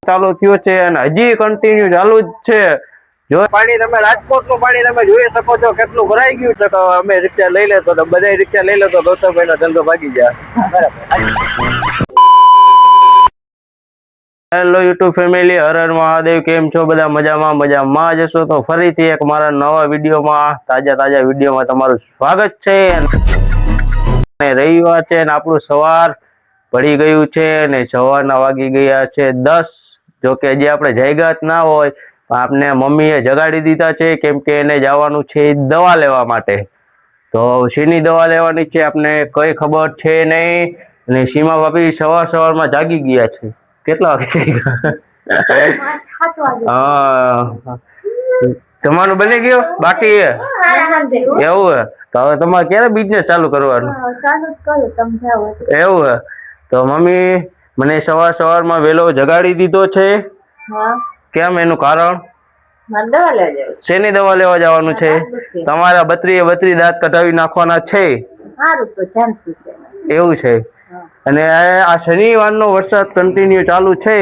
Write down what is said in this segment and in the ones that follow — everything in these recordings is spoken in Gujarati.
ચાલુ થયો છે અને હજી કન્ટિન્યુ ચાલુ જ છે। જો પાણી તમે રાજકોટનું પાણી તમે જોઈ શકો છો કેટલું ભરાઈ ગયું છે। તો અમે રિક્ષા લઈ લેતો તો બધા રિક્ષા લઈ લેતો ગૌતમભાઈનો ધંધો ભાગી જાય। Hello YouTube family, Har Har Mahadev. કેમ છો બધા? મજામાં જશો તો ફરીથી એક મારા નવા વિડીયોમાં તાજા વિડીયોમાં તમારું સ્વાગત છે। અને રવિવાર છે અને આપણું સવાર પડી ગયું છે અને સવારના વાગી ગયા છે 10। જો કે હજી આપણે જાગ્યા ના હોય પણ આપને મમ્મીએ જગાડી દીધા છે કેમ કે એને જવાનું છે દવા લેવા માટે। તો શેની દવા લેવાની છે આપને કઈ ખબર છે નહીં અને સીમા ભાભી સવારમાં જાગી ગયા છે। કેટલા વાગે? હા, જમવાનું બની ગયો બાકી એવું હે? તો હવે તમારે ક્યારે બિઝનેસ ચાલુ કરવાનું? એવું હે? તો મમ્મી મને સવારમાં વહેલો જગાડી દીધો છે। કેમ, એનું કારણ? શેની દવા લેવા જવાનું છે? તમારા 32 દાંત કઢાવી નાખવાના છે। એવું છે? અને આ શનિવારનો વરસાદ કન્ટિન્યુ ચાલુ છે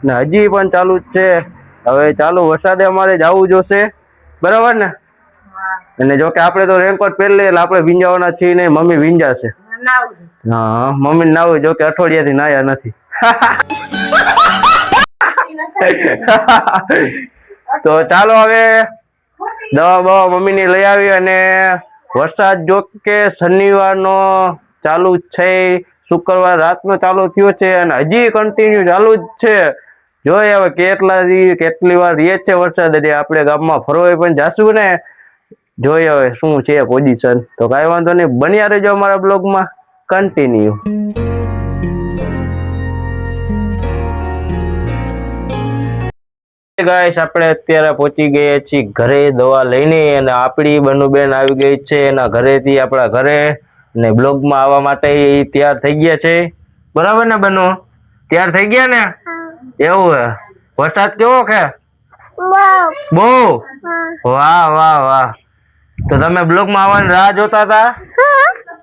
ને હજી પણ ચાલુ જ છે। હવે ચાલુ વરસાદે અમારે જવું જોશે, બરાબર ને? અને જો કે આપણે તો રેનકોટ પહેરી લઈએ એટલે આપણે ભીંજાવાના છીએ નહીં, મમ્મી ભીંજાશે। હા, મમ્મી નાવું, જો કે અઠવાડિયાથી નાયા નથી। તો ચાલો હવે દવા મમ્મીની લઈ આવી અને વરસાદ જો કે શનિવારનો ચાલુ જ છે, શુક્રવાર રાતનો ચાલુ થયો છે અને હજી કન્ટિન્યુ ચાલુ જ છે। જોઈએ હવે કેટલી વાર રહે છે વરસાદ, આપણે ગામમાં ફરવા પણ જાશું ને, જોઈએ હવે શું છે પોઝિશન। તો કાંઈ વાંધો નહીં, બન્યા રહેજો અમારા બ્લોગમાં કન્ટિન્યુ। ગાઈસ, આપણે અત્યારે પહોંચી ગયા છીએ ઘરે દવા લઈને અને આપણી બનુબેન આવી ગઈ છે એના ઘરેથી આપણા ઘરે ને બ્લોગમાં આવવા માટે તૈયાર થઈ ગયા છે, બરાબર ને બનુ? તૈયાર થઈ ગયા ને? એવું હે? વરસાદ કેવો છે? બહુ? વાહ વાહ વાહ! તો તમે બ્લોગમાં આવવાની રાહ જોતા હતા?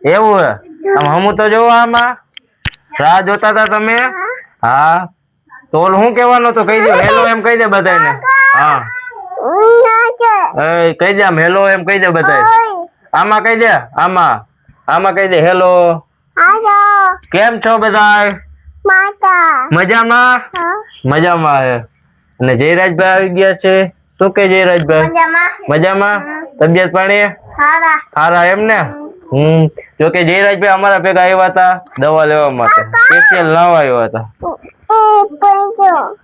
એવું હે? આમ હમું તો જોવો, આમાં રાહ જોતા હતા તમે? હા, તો ઓલું શું કહેવાનું તો કહી દો, હેલો એમ કહી દે બધાને। હા, કહી દે, આમ હેલો એમ કહી દે બધાને। આમાં કહી દે, આમાં કહી દે હેલો। કેમ છો બધાય? મજામાં? મજામાં હે। અને જયરાજભાઈ આવી ગયા છે। શું કે જયરાજભાઈ? મજામાં? તબિયત પાણી સારા એમ ને? જો કે જયરાજભાઈ અમારા ભેગા આવ્યા હતા દવા લેવા માટે, સ્પેશિયલ લાવવા આવ્યા હતા।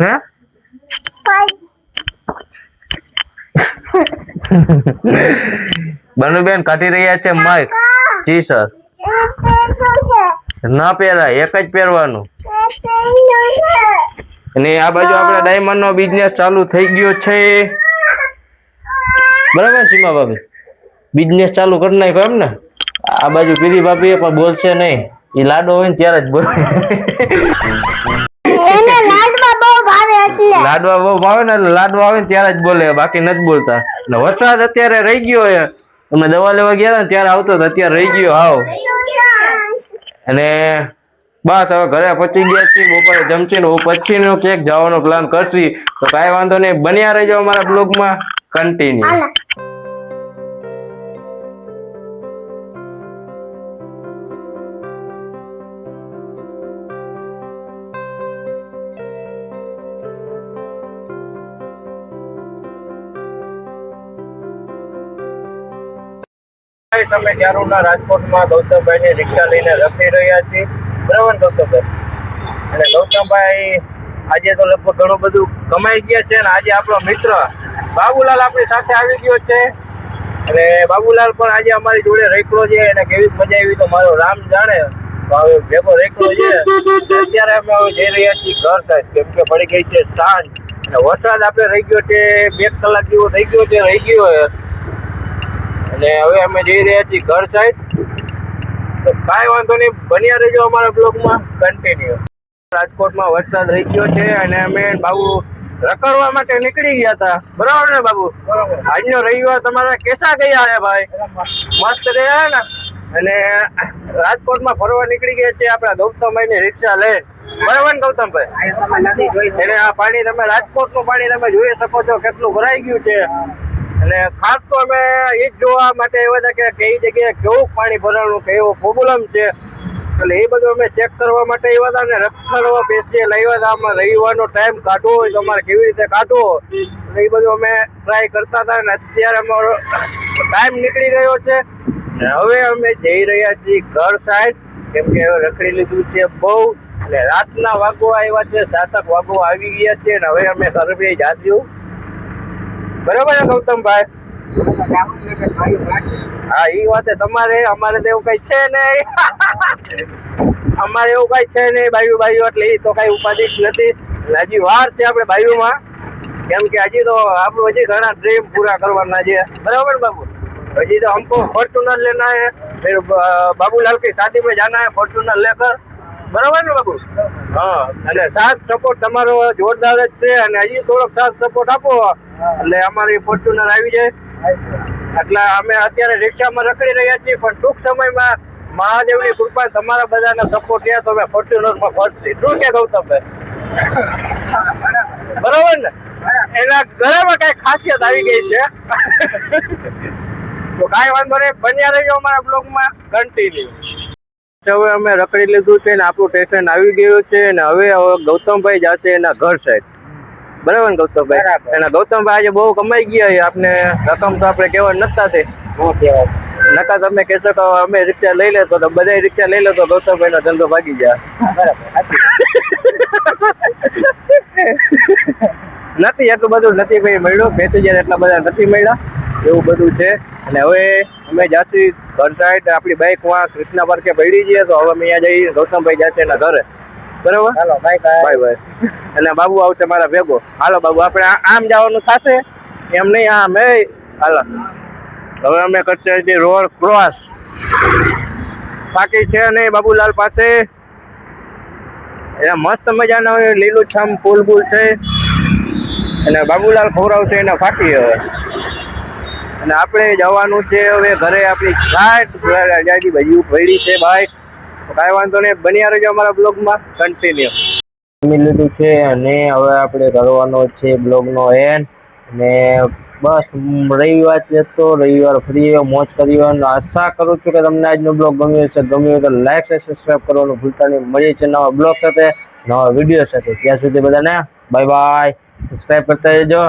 હે? બનુબેન કાઢી રહ્યા છે માઇક। જી સર, ના પહેરાય, એક જ પહેરવાનું। અને આ બાજુ આપણે ડાયમંડ નો બિઝનેસ ચાલુ થઈ ગયો છે, બરાબર સીમા ભાભી? બિઝનેસ ચાલુ કરી નાખ્યો એમ ને? આ બાજુ પીરી ભાભી પણ બોલશે નહીં, એ લાડો હોય ને ત્યારે જ બોલે। લાડવા બહુ ભાવે ને, એટલે લાડવા આવે ને ત્યારે જ બોલે, બાકી નથી બોલતા। વરસાદ અત્યારે રહી ગયો છે, અમે દવા લેવા ગયા ને ત્યારે આવતો, અત્યારે રહી ગયો હાવ। અને બસ હવે ઘરે પહોંચી ગયા છીએ, બપોરે જમશી ને પછી નો ક્યાંક જવાનો પ્લાન કરશી। તો કાંઈ વાંધો નહીં, બન્યા રહેજો અમારા બ્લોગમાં કન્ટિન્યુ। તમે ચારુના રાજકોટમાં ગૌતમભાઈની રિક્ષા લઈને રખડી રહ્યા છીએ, બરાબર ગૌતમભાઈ? અને ગૌતમભાઈ આજે તો લગભગ ઘણું બધું કમાઈ ગયા છે ને આજે આપણો મિત્ર બાબુલાલ આપણી સાથે આવી ગયો છે। અને બાબુલાલ પણ આજે અમારી જોડે રેકડો છે, એને કેવી મજા આવી તો મારો રામ જાણે। હવે ભેગો રેકડો છે, અત્યારે અમે હવે જઈ રહ્યા છીએ ઘર સાઈડ, કેમ કે પડી ગઈ છે સાંજ અને વરસાદ આપણે રહી ગયો છે 2 કલાક જેવો રહી ગયો છે। અને હવે અમે જઈ રહ્યા છીએ ઘર સાઈડ। તો કાંઈ વાંધો નહીં, બન્યા રહેજો અમારા બ્લોગમાં કન્ટિન્યુ। રાજકોટમાં વરસાદ રહી ગયો છે અને અમે બાબુ રખડવા માટે નીકળી ગયા હતા, બરાબર ને બાબુ? આજનો રવિવાર તમારા કેસા ગયા હે ભાઈ? મસ્ત રહ્યા ને? અને રાજકોટમાં ફરવા નીકળી ગયા છે આપણા ગૌતમભાઈની રિક્ષા લઈ, બરાબર ને ગૌતમભાઈ? એટલે આ પાણી તમે રાજકોટ નું પાણી તમે જોઈ શકો છો કેટલું ભરાઈ ગયું છે. અને ખાસ તો અમે એ જ જોવા માટે આવ્યા હતા કે કઈ જગ્યાએ કેવું પાણી ભરાણું, કેવો પ્રોબ્લેમ છે, એટલે એ બધું અમે ચેક કરવા માટે આવ્યા હતા. અને રક્ષણ પેશીએ લાવ્યા હતા. આમાં રવિવારનો ટાઈમ કાઢવો હોય તો અમારે કેવી રીતે કાઢવો એ બધું અમે ટ્રાય કરતા હતા. અને અત્યારે અમારો ટાઈમ નીકળી ગયો છે. હવે અમે જઈ રહ્યા છીએ ઘર સાઈડ, કેમ કે હવે રખડી લીધું છે બહુ. એટલે રાતના વાગો આવ્યા છે, 7 વાગો આવી ગયા છે. અને હવે અમે ઘરે જાશું. બરાબર ને ગૌતમભાઈ? હા, એ વાત તમારે. અમારે તો એવું કઈ છે નહીં. અમારે એવું કઈ છે નહીં બાયુ એટલે એ તો કઈ ઉપાધિ જ નથી. હજી વાર છે આપણે બાયુમાં, કેમ કે હજી તો આપણું હજી ઘણા ડ્રીમ પૂરા કરવાના છે. બરાબર ને બાબુ? હજી तो हमको फॉर्चूनर लेना है, फिर बाबूलाल की शादी में जाना है फॉर्चूनर लेकर. बराबर ने बाबू? हाँ, અને સાથ સપોર્ટ તમારો જોરદાર જ છે. અને હજી થોડોક સાથ સપોર્ટ આપો એટલે અમારી ફોર્ચ્યુનર આવી જાય. એટલે અમે અત્યારે રિક્ષામાં રખડી રહ્યા છીએ, પણ ટૂંક સમયમાં મહાદેવની કૃપા તમારા બધાના સપોર્ટ છે તો અમે ફોર્ચ્યુનરમાં પહોંચશે. શું કે ગૌતમભાઈ? બરાબર ને? એના ઘરમાં કઈ ખાસિયત આવી ગઈ છે. તો કાંઈ વાંધો નહીં, બન્યા રહેજો અમારા બ્લોગમાં કન્ટિન્યુ. હવે અમે રખડી લીધું છે ને આપણું સ્ટેશન આવી ગયું છે. ને હવે ગૌતમભાઈ જશે એના ઘર સાઈડ. બરાબર ને ગૌતમભાઈ? એના ગૌતમભાઈ આજે બહુ કમાઈ ગયા છે. આપણે રકમ તો આપણે કહેવા નતા તે નકા તમે કહેશો કે અમે રિક્ષા લઈ લેતો તો બધા રિક્ષા લઈ લે તો ગૌતમભાઈ નો ધંધો ભાગી જાય. નથી એટલું બધું નથી ભાઈ મળ્યું. 2000 એટલા બધા નથી મળ્યા, એવું બધું છે. અને હવે અમે જાશું ઘર સાઈડ. આપણી બાઈક વાં કૃષ્ણા પાર્કે પડી જઈએ તો હવે અમે અહીંયા જઈએ. ગૌતમભાઈ જશે એના ઘરે. બરાબર? હાલો, બાય. અને બાબુ આવશે મારા ભેગો. હાલો બાબુ, આપણે આમ જવાનું થશે, એમ નહીં આમ. હાલો, હવે અમે કરશે રોડ ક્રોસ. બાકી છે નહીં બાબુલાલ પાસે. એના મસ્ત મજાનો લીલુંછમ ફૂલ છે. અને બાબુલાલ ખવડાવશે એને ફાટી. હવે અને આપણે જવાનું છે હવે ઘરે. આપણી ગાડી બાજુ પડી છે બાઈક. કાંઈ વાંધો નહીં, બન્યા રહેજો અમારા બ્લોગમાં કન્ટિન્યુ. જમી લીધું છે અને હવે આપણે કરવાનો છે બ્લોગનો એન્ડ. અને બસ રવિવાર છે તો રવિવાર ફ્રી મોજ કરી. આશા કરું છું કે તમને આજનો બ્લોગ ગમ્યો હશે. ગમ્યો હોય તો લાઈક અને સબસ્ક્રાઈબ કરવાનું ભૂલતા નહીં. મળીએ છીએ નવા બ્લોગ સાથે, નવા વિડીયો સાથે. ત્યાં સુધી બધાને બાય બાય. સબસ્ક્રાઈબ કરતા રહેજો.